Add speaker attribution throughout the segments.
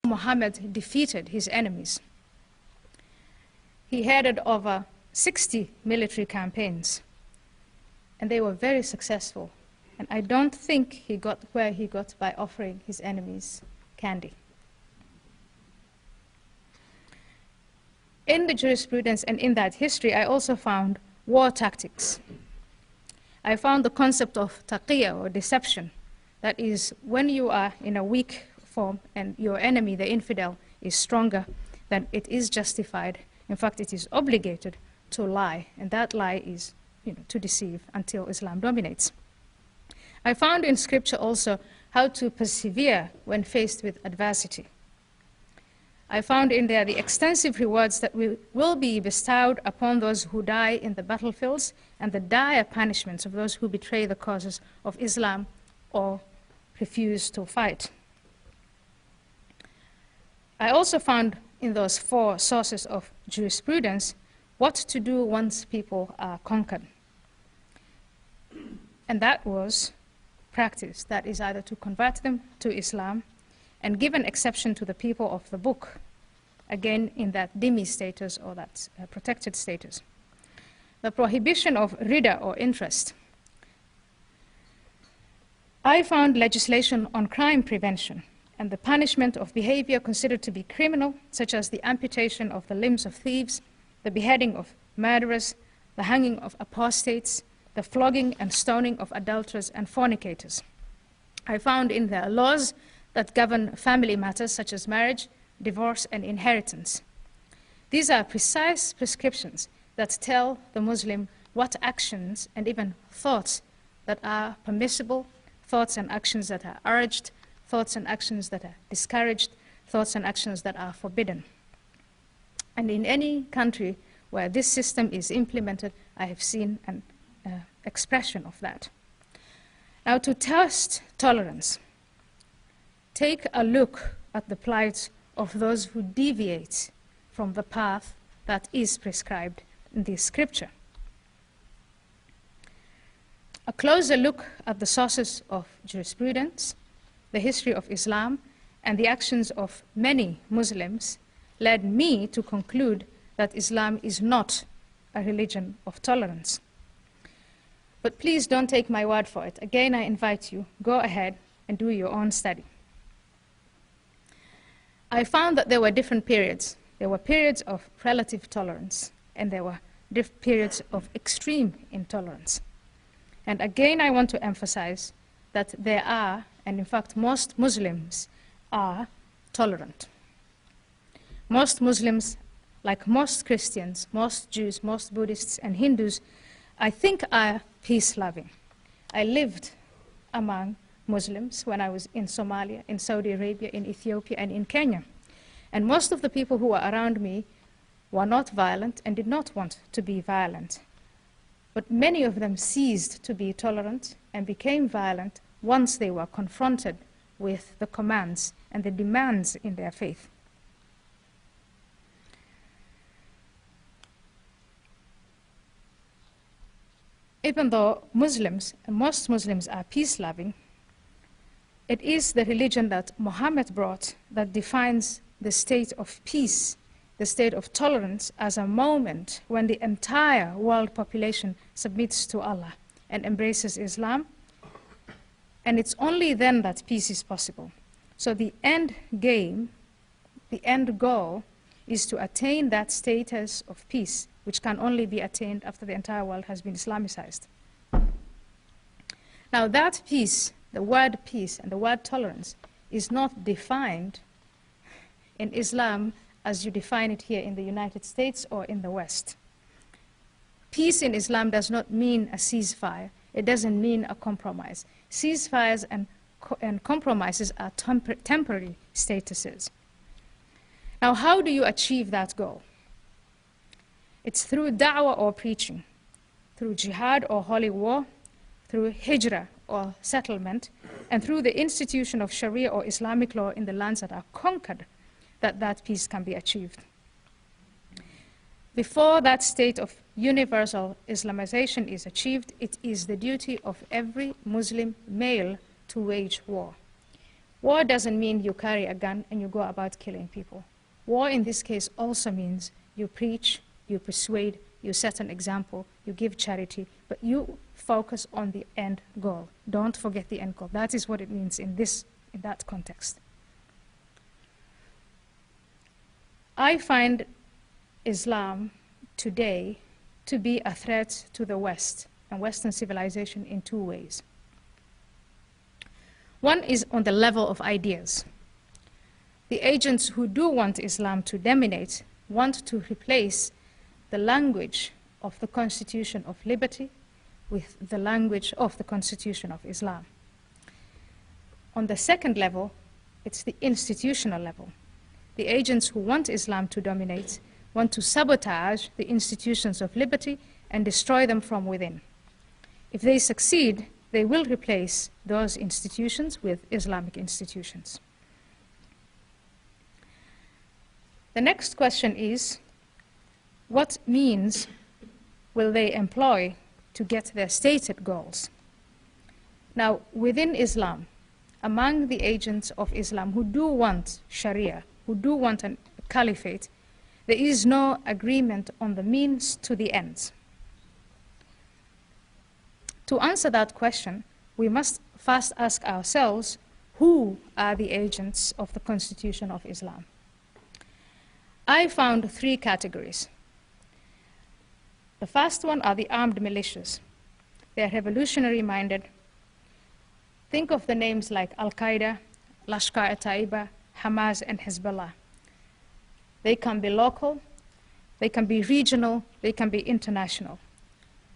Speaker 1: Muhammad defeated his enemies. He headed over 60 military campaigns, and they were very successful. And I don't think he got where he got by offering his enemies candy. In the jurisprudence and in that history, I also found war tactics. I found the concept of taqiyya, or deception. That is, when you are in a weak form and your enemy, the infidel, is stronger, then it is justified. In fact, it is obligated to lie, and that lie is, to deceive until Islam dominates. I found in scripture also how to persevere when faced with adversity. I found in there the extensive rewards that will be bestowed upon those who die in the battlefields, and the dire punishments of those who betray the causes of Islam or refuse to fight. I also found in those 4 sources of jurisprudence what to do once people are conquered. And that was practice. That is either to convert them to Islam and give an exception to the people of the book, again in that dhimmi status, or that protected status. The prohibition of rida, or interest. I found legislation on crime prevention and the punishment of behavior considered to be criminal, such as the amputation of the limbs of thieves, the beheading of murderers, the hanging of apostates, the flogging and stoning of adulterers and fornicators. I found in there laws that govern family matters such as marriage, divorce, and inheritance. These are precise prescriptions that tell the Muslim what actions and even thoughts that are permissible, thoughts and actions that are urged, thoughts and actions that are discouraged, thoughts and actions that are forbidden. And in any country where this system is implemented, I have seen an expression of that. Now, to test tolerance, take a look at the plight of those who deviate from the path that is prescribed in this scripture. A closer look at the sources of jurisprudence, the history of Islam, and the actions of many Muslims led me to conclude that Islam is not a religion of tolerance. But please don't take my word for it. Again, I invite you, go ahead and do your own study. I found that there were different periods. There were periods of relative tolerance, and there were periods of extreme intolerance. And again, I want to emphasize that there are, and in fact, most Muslims are tolerant. Most Muslims, like most Christians, most Jews, most Buddhists, and Hindus, I think are peace-loving. I lived among Muslims when I was in Somalia, in Saudi Arabia, in Ethiopia, and in Kenya. And most of the people who were around me were not violent and did not want to be violent. But many of them ceased to be tolerant and became violent once they were confronted with the commands and the demands in their faith. Even though Muslims, and most Muslims, are peace-loving, it is the religion that Muhammad brought that defines the state of peace, the state of tolerance, as a moment when the entire world population submits to Allah and embraces Islam. And it's only then that peace is possible. So the end game, the end goal, is to attain that status of peace, which can only be attained after the entire world has been Islamicized. Now that peace, the word peace and the word tolerance, is not defined in Islam as you define it here in the United States or in the West. Peace in Islam does not mean a ceasefire. It doesn't mean a compromise. Ceasefires and compromises are temporary statuses. Now, how do you achieve that goal? It's through da'wah or preaching, through jihad or holy war, through hijrah or settlement, and through the institution of Sharia or Islamic law in the lands that are conquered, that peace can be achieved. Before that state of universal Islamization is achieved, it is the duty of every Muslim male to wage war. War doesn't mean you carry a gun and you go about killing people. War in this case also means you preach, you persuade, you set an example, you give charity, but you focus on the end goal. Don't forget the end goal. That is what it means in that context. I find Islam today to be a threat to the West and Western civilization in two ways. One is on the level of ideas. The agents who do want Islam to dominate want to replace the language of the Constitution of Liberty with the language of the Constitution of Islam. On the second level, it's the institutional level. The agents who want Islam to dominate want to sabotage the institutions of liberty and destroy them from within. If they succeed, they will replace those institutions with Islamic institutions. The next question is, what means will they employ to get their stated goals? Now, within Islam, among the agents of Islam who do want Sharia, who do want a caliphate, there is no agreement on the means to the ends. To answer that question, we must first ask ourselves, who are the agents of the Constitution of Islam? I found three categories. The first one are the armed militias. They are revolutionary-minded. Think of the names like Al-Qaeda, Lashkar-e-Taiba, Hamas, and Hezbollah. They can be local, they can be regional, they can be international.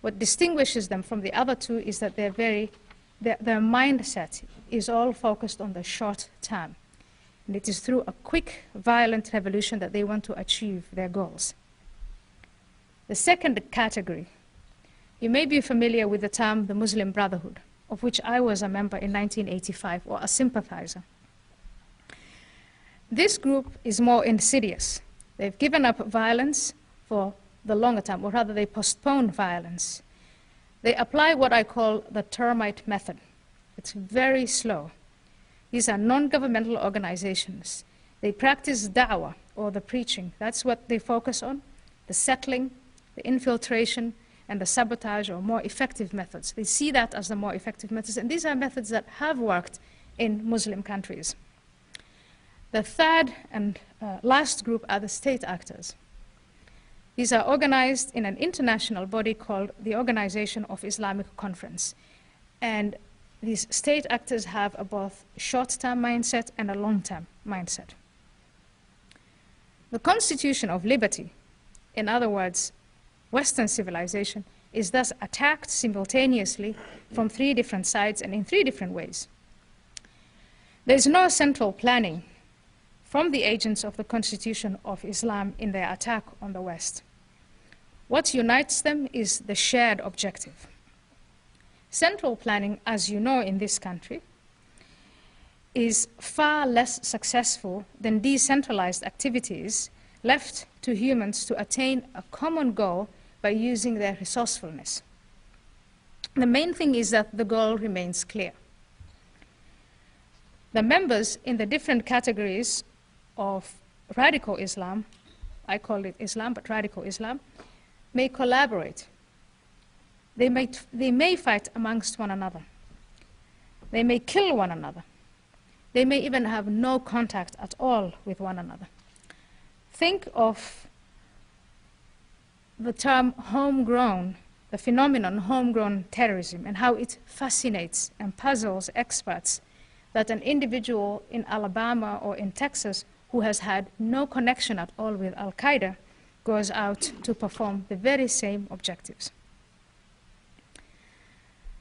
Speaker 1: What distinguishes them from the other two is that their mindset is all focused on the short term. And it is through a quick, violent revolution that they want to achieve their goals. The second category, you may be familiar with the term the Muslim Brotherhood, of which I was a member in 1985, or a sympathizer. This group is more insidious. They've given up violence for the longer term, or rather they postpone violence. They apply what I call the termite method. It's very slow. These are non-governmental organizations. They practice da'wah, or the preaching. That's what they focus on, the settling, the infiltration, and the sabotage, or more effective methods. They see that as the more effective methods, and these are methods that have worked in Muslim countries. The third and last group are the state actors. These are organized in an international body called the Organization of Islamic Conference. And these state actors have a both short-term mindset and a long-term mindset. The Constitution of Liberty, in other words, Western civilization, is thus attacked simultaneously from three different sides and in three different ways. There is no central planning from the agents of the Constitution of Islam in their attack on the West. What unites them is the shared objective. Central planning, as you know in this country, is far less successful than decentralized activities left to humans to attain a common goal by using their resourcefulness. The main thing is that the goal remains clear. The members in the different categories of radical Islam, I call it Islam, but radical Islam, may collaborate. They may fight amongst one another. They may kill one another. They may even have no contact at all with one another. Think of the term homegrown, the phenomenon homegrown terrorism, and how it fascinates and puzzles experts that an individual in Alabama or in Texas who has had no connection at all with Al-Qaeda goes out to perform the very same objectives.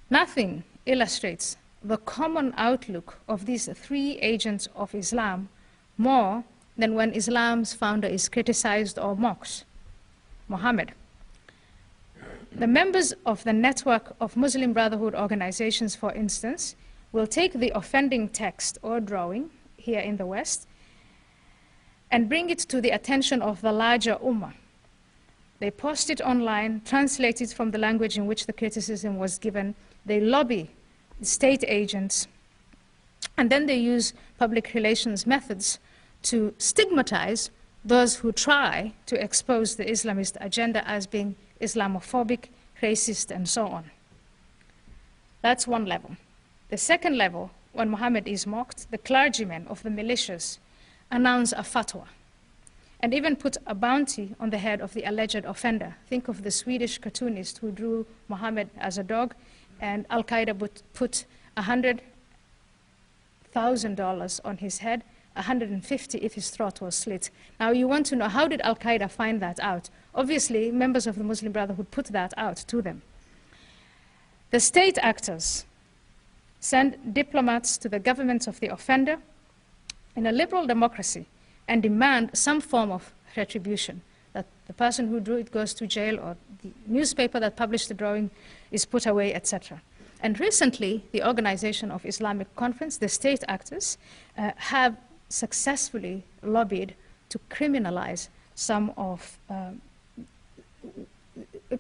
Speaker 1: Nothing illustrates the common outlook of these three agents of Islam more than when Islam's founder is criticized or mocked, Muhammad. The members of the network of Muslim Brotherhood organizations, for instance, will take the offending text or drawing here in the West and bring it to the attention of the larger ummah. They post it online, translate it from the language in which the criticism was given. They lobby state agents And then they use public relations methods to stigmatize those who try to expose the Islamist agenda as being Islamophobic, racist, and so on. That's one level. The second level, when Muhammad is mocked, the clergymen of the militias announce a fatwa and even put a bounty on the head of the alleged offender. Think of the Swedish cartoonist who drew Muhammad as a dog, and Al-Qaeda put $100,000 on his head, 150 if his throat was slit. Now you want to know, how did Al-Qaeda find that out? Obviously, members of the Muslim Brotherhood put that out to them. The state actors send diplomats to the government of the offender in a liberal democracy and demand some form of retribution, that the person who drew it goes to jail, or the newspaper that published the drawing is put away, etc. And recently, the Organization of Islamic Conference, the state actors, have successfully lobbied to criminalize some of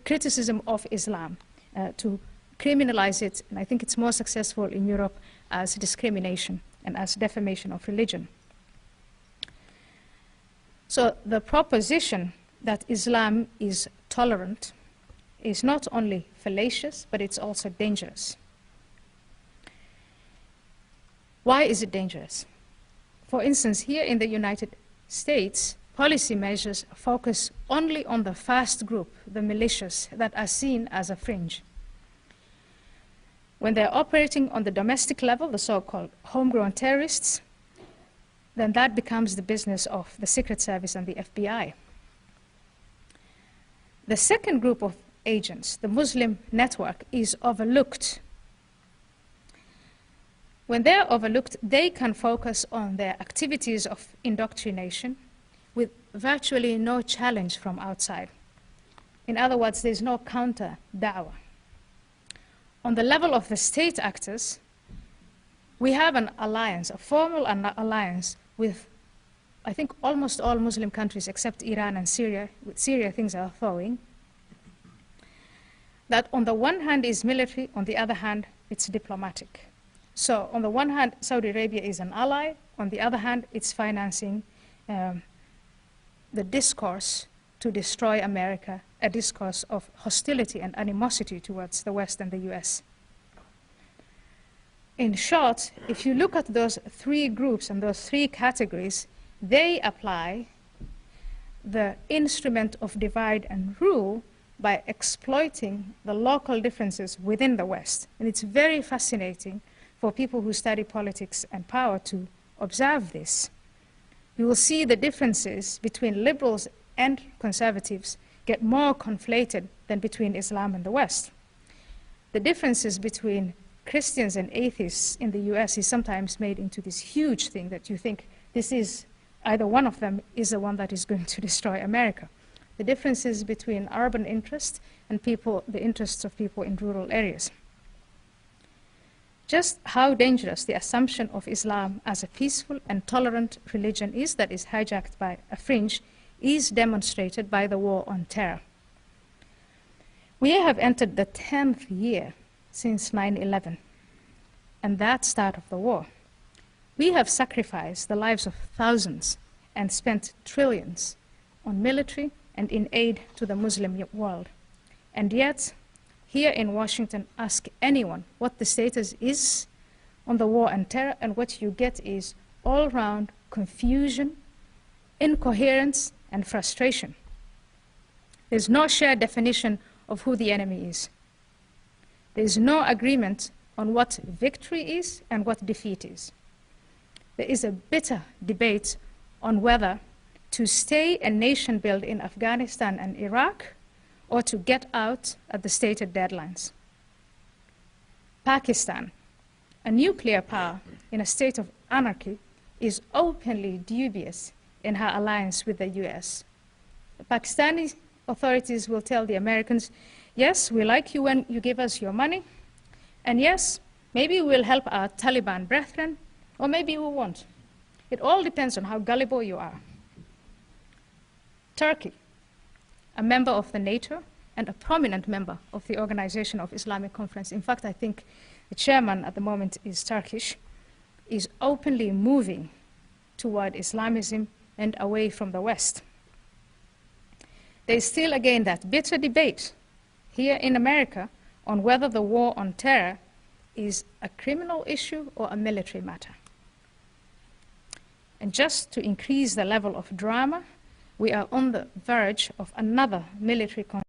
Speaker 1: criticism of Islam, to criminalize it, and I think it's more successful in Europe, as discrimination and as defamation of religion. So the proposition that Islam is tolerant is not only fallacious, but it's also dangerous. Why is it dangerous? For instance, here in the United States, policy measures focus only on the first group, the militias, that are seen as a fringe. When they're operating on the domestic level, the so-called homegrown terrorists, then that becomes the business of the Secret Service and the FBI. The second group of agents, the Muslim network, is overlooked. When they're overlooked, they can focus on their activities of indoctrination with virtually no challenge from outside. In other words, there's no counter da'wah. On the level of the state actors, we have an alliance, a formal alliance with, I think, almost all Muslim countries except Iran and Syria. With Syria, things are thawing. That on the one hand is military, on the other hand, it's diplomatic. So on the one hand, Saudi Arabia is an ally. On the other hand, it's financing the discourse to destroy America, a discourse of hostility and animosity towards the West and the US. In short, if you look at those three groups and those three categories, they apply the instrument of divide and rule by exploiting the local differences within the West. And it's very fascinating for people who study politics and power to observe this. You will see the differences between liberals and conservatives get more conflated than between Islam and the West. The differences between Christians and atheists in the US is sometimes made into this huge thing that you think this is, either one of them is the one that is going to destroy America. The differences between urban interests and people, the interests of people in rural areas. Just how dangerous the assumption of Islam as a peaceful and tolerant religion is that is hijacked by a fringe is demonstrated by the war on terror. We have entered the 10th year since 9/11 and that start of the war. We have sacrificed the lives of thousands and spent trillions on military and in aid to the Muslim world. And yet, here in Washington, ask anyone what the status is on the war and terror, and what you get is all-round confusion, incoherence, and frustration. There's no shared definition of who the enemy is. There's no agreement on what victory is and what defeat is. There is a bitter debate on whether to stay and nation build in Afghanistan and Iraq or to get out at the stated deadlines. Pakistan, a nuclear power in a state of anarchy, is openly dubious in her alliance with the US. The Pakistani authorities will tell the Americans, yes, we like you when you give us your money, and yes, maybe we'll help our Taliban brethren, or maybe we won't. It all depends on how gullible you are. Turkey, a member of the NATO and a prominent member of the Organization of Islamic Conference. In fact, I think the chairman at the moment is Turkish. is openly moving toward Islamism and away from the West. There is still, again, that bitter debate here in America on whether the war on terror is a criminal issue or a military matter. And just to increase the level of drama, we are on the verge of another military conflict